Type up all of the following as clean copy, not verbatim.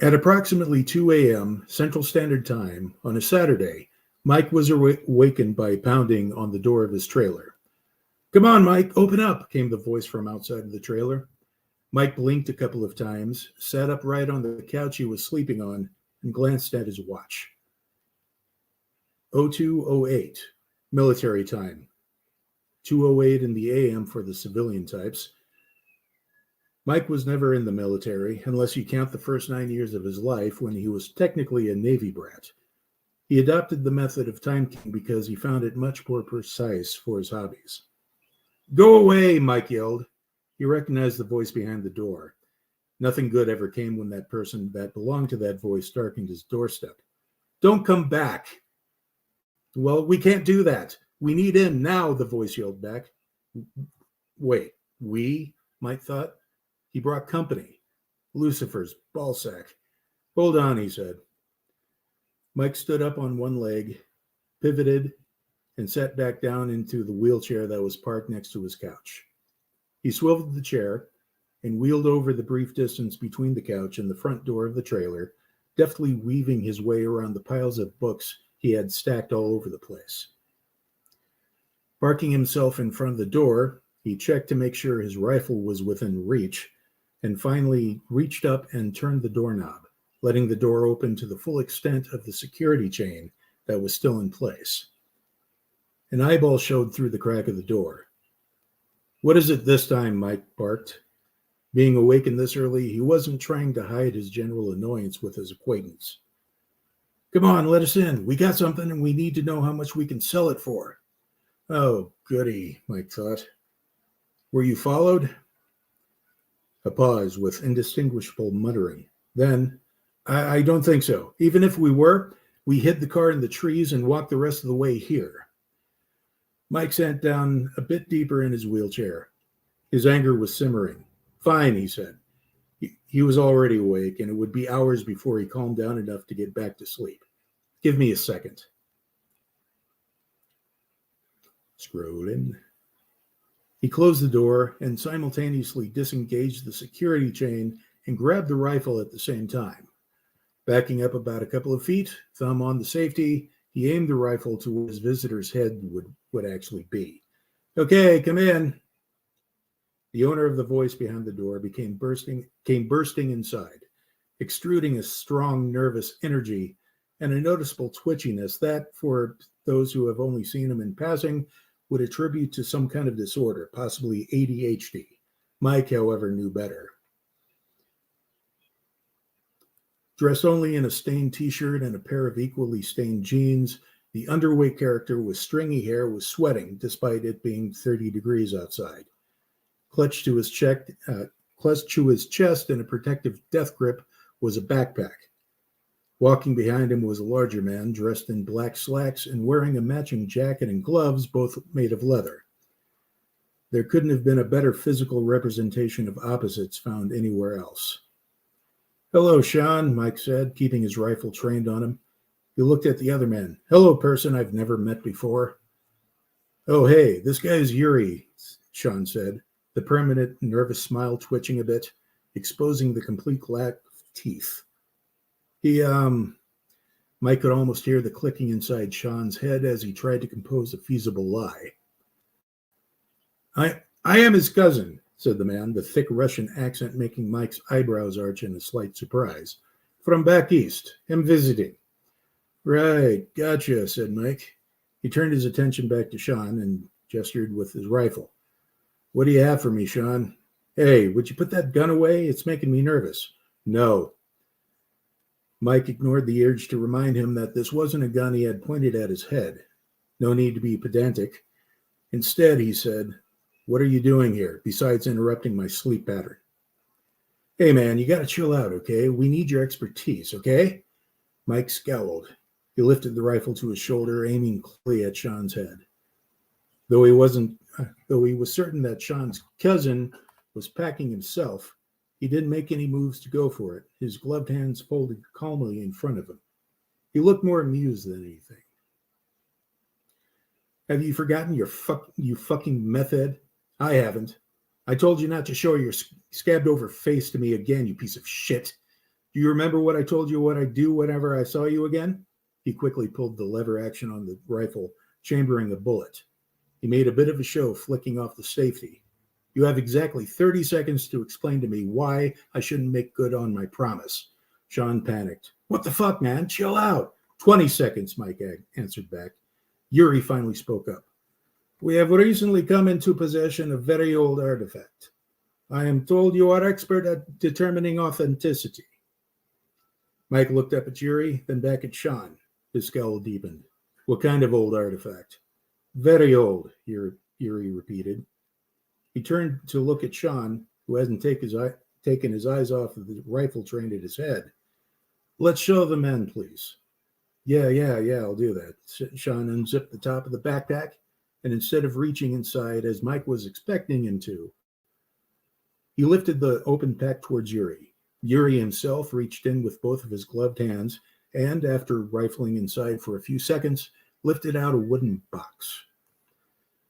At approximately 2 a.m. Central Standard Time on a Saturday, Mike was awakened by pounding on the door of his trailer. "Come on, Mike, open up," came the voice from outside of the trailer. Mike blinked a couple of times, sat upright on the couch he was sleeping on, and glanced at his watch. 02:08, military time. 2:08 in the a.m. for the civilian types. Mike was never in the military, unless you count the first 9 years of his life when he was technically a Navy brat. He adopted the method of timekeeping because he found it much more precise for his hobbies. "Go away," Mike yelled. He recognized the voice behind the door. Nothing good ever came when that person that belonged to that voice darkened his doorstep. "Don't come back." "Well, we can't do that. We need in now," the voice yelled back. "Wait, we?" Mike thought. He brought company. Lucifer's ballsack. "Hold on," he said. Mike stood up on one leg, pivoted, and sat back down into the wheelchair that was parked next to his couch. He swiveled the chair and wheeled over the brief distance between the couch and the front door of the trailer, deftly weaving his way around the piles of books he had stacked all over the place. Parking himself in front of the door, he checked to make sure his rifle was within reach, and finally reached up and turned the doorknob, letting the door open to the full extent of the security chain that was still in place. An eyeball showed through the crack of the door. "What is it this time?" Mike barked. Being awakened this early, he wasn't trying to hide his general annoyance with his acquaintance. "Come on, let us in. We got something and we need to know how much we can sell it for." "Oh, goody," Mike thought. "Were you followed?" A pause with indistinguishable muttering. Then, I don't think so. Even if we were, we hid the car in the trees and walked the rest of the way here." Mike sat down a bit deeper in his wheelchair. His anger was simmering. "Fine," he said. He was already awake, and it would be hours before he calmed down enough to get back to sleep. "Give me a second." Scrolling. He closed the door and simultaneously disengaged the security chain and grabbed the rifle at the same time. Backing up about a couple of feet, thumb on the safety, he aimed the rifle to where his visitor's head would actually be. "Okay, come in." The owner of the voice behind the door came bursting inside, extruding a strong nervous energy and a noticeable twitchiness that, for those who have only seen him in passing, would attribute to some kind of disorder, possibly ADHD. Mike, however, knew better. Dressed only in a stained t-shirt and a pair of equally stained jeans, the underweight character with stringy hair was sweating despite it being 30 degrees outside. Clutched to his chest in a protective death grip was a backpack. Walking behind him was a larger man dressed in black slacks and wearing a matching jacket and gloves, both made of leather. There couldn't have been a better physical representation of opposites found anywhere else. "Hello, Sean," Mike said, keeping his rifle trained on him. He looked at the other man. "Hello, person I've never met before." "Oh, hey, this guy's Yuri," Sean said, the permanent nervous smile twitching a bit, exposing the complete lack of teeth. Mike could almost hear the clicking inside Sean's head as he tried to compose a feasible lie. I am his cousin," said the man, the thick Russian accent making Mike's eyebrows arch in a slight surprise. "From back east. I'm visiting." "Right, gotcha," said Mike. He turned his attention back to Sean and gestured with his rifle. "What do you have for me, Sean?" "Hey, would you put that gun away? It's making me nervous." "No." Mike ignored the urge to remind him that this wasn't a gun he had pointed at his head. No need to be pedantic. Instead, he said, "What are you doing here, besides interrupting my sleep pattern?" "Hey, man, you got to chill out, okay? We need your expertise, okay?" Mike scowled. He lifted the rifle to his shoulder, aiming clearly at Sean's head. Though he was certain that Sean's cousin was packing himself, he didn't make any moves to go for it, his gloved hands folded calmly in front of him. He looked more amused than anything. "Have you forgotten you fucking meth head?" "I haven't. I told you not to show your scabbed over face to me again, you piece of shit. Do you remember what I told you what I'd do whenever I saw you again? He quickly pulled the lever action on the rifle, chambering a bullet. He made a bit of a show, flicking off the safety. You have exactly 30 seconds to explain to me why I shouldn't make good on my promise. Sean panicked. What the fuck, man? Chill out. 20 seconds, Mike answered back. Yuri finally spoke up. We have recently come into possession of very old artifact. I am told you are expert at determining authenticity. Mike looked up at Yuri, then back at Sean. His scowl deepened. What kind of old artifact? Very old, Yuri repeated. He turned to look at Sean, who hadn't taken his eyes off of the rifle trained at his head. Let's show the men, please. Yeah, I'll do that. Sean unzipped the top of the backpack, and instead of reaching inside as Mike was expecting him to, he lifted the open pack towards Yuri. Yuri himself reached in with both of his gloved hands and, after rifling inside for a few seconds, lifted out a wooden box.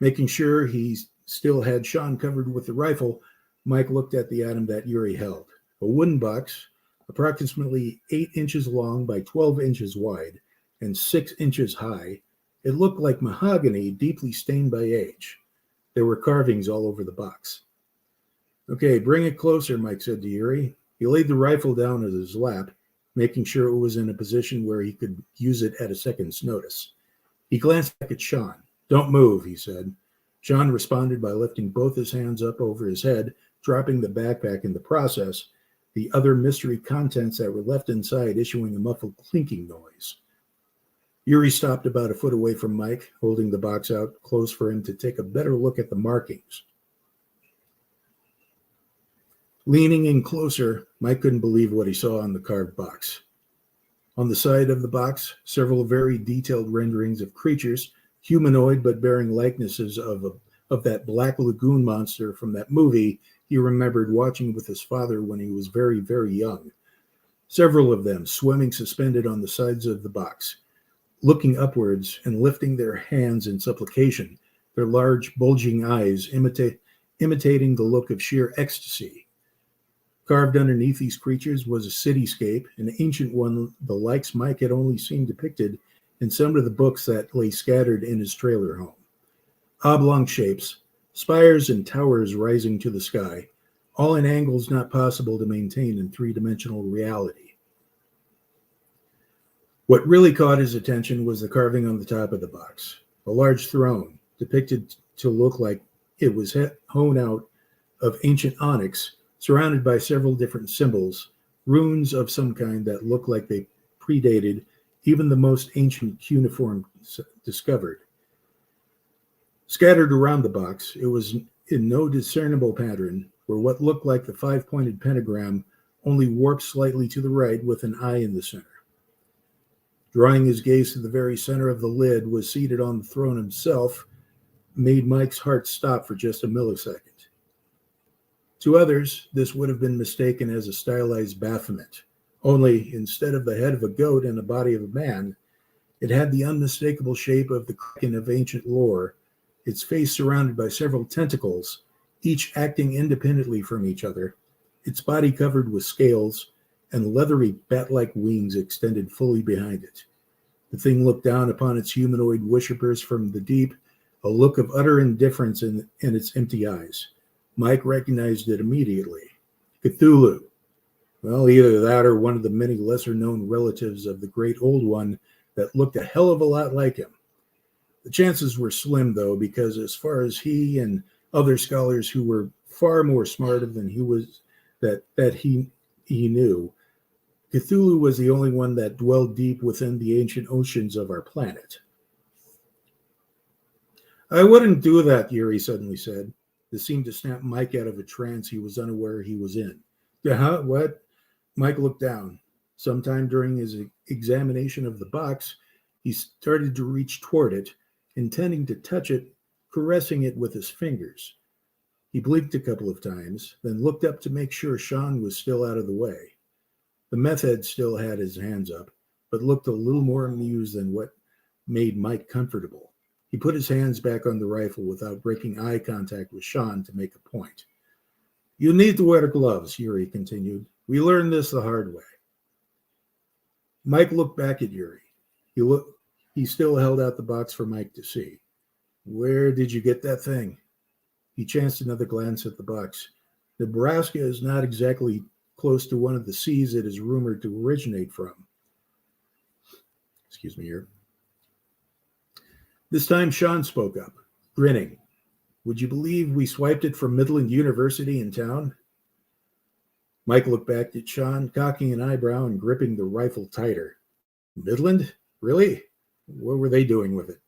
Making sure he still had Sean covered with the rifle, Mike looked at the item that Yuri held. A wooden box, approximately 8 inches long by 12 inches wide and 6 inches high. It looked like mahogany, deeply stained by age. There were carvings all over the box. Okay, bring it closer, Mike said to Yuri. He laid the rifle down at his lap, making sure it was in a position where he could use it at a second's notice. He glanced back at Sean. Don't move, he said. Sean responded by lifting both his hands up over his head, dropping the backpack in the process, the other mystery contents that were left inside issuing a muffled clinking noise. Yuri stopped about a foot away from Mike, holding the box out close for him to take a better look at the markings. Leaning in closer, Mike couldn't believe what he saw on the carved box. On the side of the box, several very detailed renderings of creatures, humanoid but bearing likenesses of that black lagoon monster from that movie he remembered watching with his father when he was very, very young. Several of them swimming suspended on the sides of the box, looking upwards and lifting their hands in supplication, their large, bulging eyes imitating the look of sheer ecstasy. Carved underneath these creatures was a cityscape, an ancient one the likes Mike had only seen depicted in some of the books that lay scattered in his trailer home. Oblong shapes, spires and towers rising to the sky, all in angles not possible to maintain in three-dimensional reality. What really caught his attention was the carving on the top of the box, a large throne, depicted to look like it was hewn out of ancient onyx, surrounded by several different symbols, runes of some kind that looked like they predated even the most ancient cuneiform discovered. Scattered around the box, it was in no discernible pattern, where what looked like the five-pointed pentagram only warped slightly to the right with an eye in the center. Drawing his gaze to the very center of the lid was seated on the throne himself, made Mike's heart stop for just a millisecond. To others, this would have been mistaken as a stylized Baphomet, only instead of the head of a goat and the body of a man, it had the unmistakable shape of the kraken of ancient lore, its face surrounded by several tentacles, each acting independently from each other, its body covered with scales, and leathery bat-like wings extended fully behind it. The thing looked down upon its humanoid worshippers from the deep, a look of utter indifference in its empty eyes. Mike recognized it immediately. Cthulhu. Well, either that or one of the many lesser-known relatives of the great old one that looked a hell of a lot like him. The chances were slim, though, because as far as he and other scholars who were far more smarter than he was, that he knew, Cthulhu was the only one that dwelled deep within the ancient oceans of our planet. I wouldn't do that, Yuri suddenly said. This seemed to snap Mike out of a trance he was unaware he was in. Huh? What? Mike looked down. Sometime during his examination of the box, he started to reach toward it, intending to touch it, caressing it with his fingers. He blinked a couple of times, then looked up to make sure Sean was still out of the way. The meth head still had his hands up, but looked a little more amused than what made Mike comfortable. He put his hands back on the rifle without breaking eye contact with Sean to make a point. You need to wear gloves, Yuri continued. We learned this the hard way. Mike looked back at Yuri. He still held out the box for Mike to see. Where did you get that thing? He chanced another glance at the box. Nebraska is not exactly close to one of the seas it is rumored to originate from. Excuse me here. This time Sean spoke up, grinning. Would you believe we swiped it from Midland University in town? Mike looked back at Sean, cocking an eyebrow and gripping the rifle tighter. Midland? Really? What were they doing with it?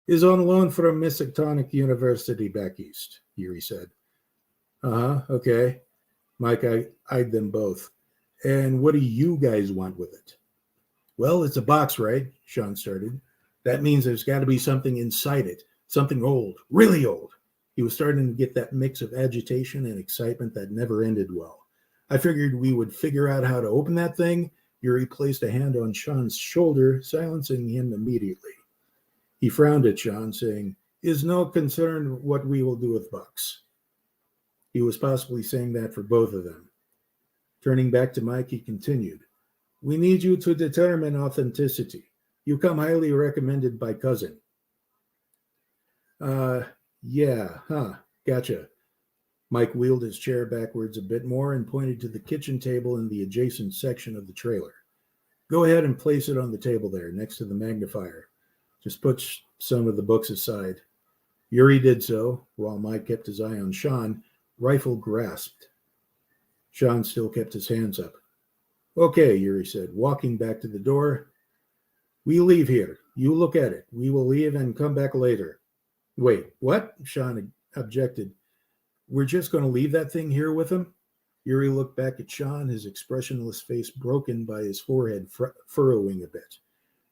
Is on loan from Miskatonic University back east, Yuri said. Okay. Mike eyed them both. And what do you guys want with it? Well, it's a box, right? Sean started. That means there's got to be something inside it. Something old, really old. He was starting to get that mix of agitation and excitement that never ended well. I figured we would figure out how to open that thing. Yuri placed a hand on Sean's shoulder, silencing him immediately. He frowned at Sean, saying, Is no concern what we will do with Bucks. He was possibly saying that for both of them. Turning back to Mike, he continued, We need you to determine authenticity. You come highly recommended by cousin. Gotcha. Mike wheeled his chair backwards a bit more and pointed to the kitchen table in the adjacent section of the trailer. Go ahead and place it on the table there, next to the magnifier. Just put some of the books aside. Yuri did so, while Mike kept his eye on Sean, rifle grasped. Sean still kept his hands up. Okay, Yuri said, walking back to the door. We leave here. You look at it. We will leave and come back later. Wait, what? Sean objected. We're just going to leave that thing here with him? Yuri looked back at Sean, his expressionless face broken by his forehead furrowing a bit.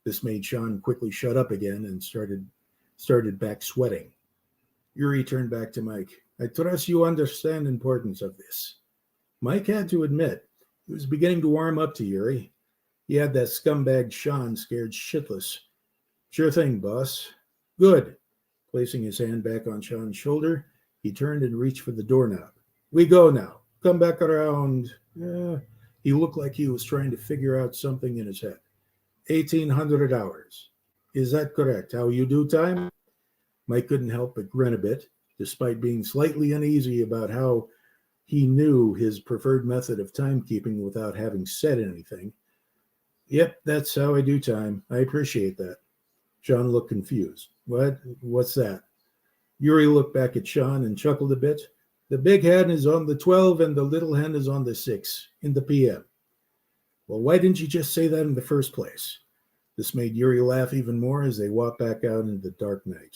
This made Sean quickly shut up again and started back sweating. Yuri turned back to Mike. I trust you understand the importance of this. Mike had to admit, he was beginning to warm up to Yuri. He had that scumbag Sean scared shitless. Sure thing, boss. Good. Placing his hand back on Sean's shoulder, he turned and reached for the doorknob. We go now. Come back around. He looked like he was trying to figure out something in his head. 1,800 hours. Is that correct? How you do time? Mike couldn't help but grin a bit, despite being slightly uneasy about how he knew his preferred method of timekeeping without having said anything. Yep, that's how I do time. I appreciate that. Sean looked confused. What's that? Yuri looked back at Sean and chuckled a bit. The big hen is on the 12 and the little hen is on the 6 in the PM. Well, why didn't you just say that in the first place? This made Yuri laugh even more as they walked back out into the dark night.